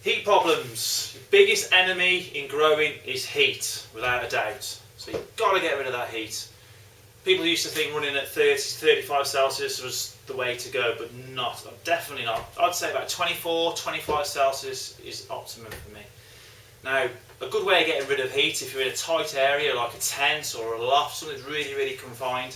Heat problems. Your biggest enemy in growing is heat, without a doubt. So you've got to get rid of that heat. People used to think running at 30 to 35 Celsius was the way to go, but not. Definitely not. I'd say about 24, 25 Celsius is optimum for me. Now, a good way of getting rid of heat, if you're in a tight area like a tent or a loft, something that's really, really confined,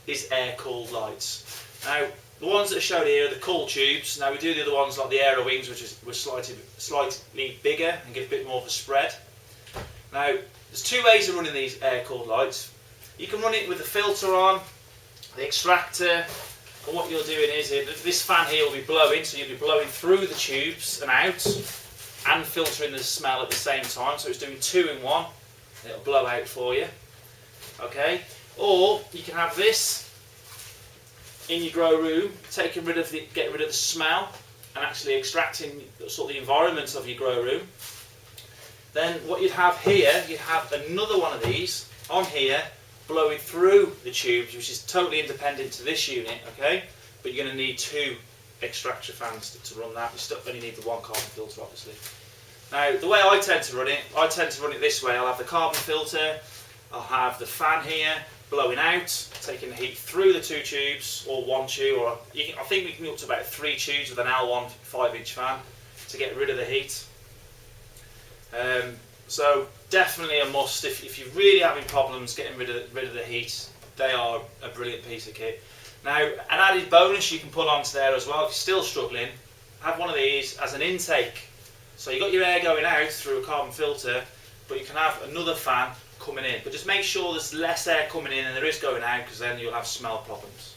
is air-cooled lights. Now, the ones that are shown here are the cool tubes. Now we do the other ones like the Aero Wings, which were slightly bigger and give a bit more of a spread. Now, there's two ways of running these air-cooled lights. You can run it with the filter on, the extractor, and what you're doing is this fan here will be blowing, so you'll be blowing through the tubes and out, and filtering the smell at the same time. So it's doing 2 in 1. It'll blow out for you. Okay, or you can have this in your grow room, getting rid of the smell and actually extracting sort of the environment of your grow room. Then what you'd have here, you'd have another one of these on here blowing through the tubes, which is totally independent to this unit, okay? But you're going to need 2 extractor fans to run that. You still only need the 1 carbon filter, obviously. Now, the way I tend to run it this way. I'll have the carbon filter, I'll have the fan here blowing out, taking the heat through the 2 tubes, or 1 tube, or I think we can go up to about 3 tubes with an L1 5-inch fan to get rid of the heat. So definitely a must if you're really having problems getting rid of the heat. They are a brilliant piece of kit. Now, an added bonus you can put onto there as well if you're still struggling, have one of these as an intake. So you've got your air going out through a carbon filter, but you can have another fan coming in. But just make sure there's less air coming in than there is going out, because then you'll have smell problems.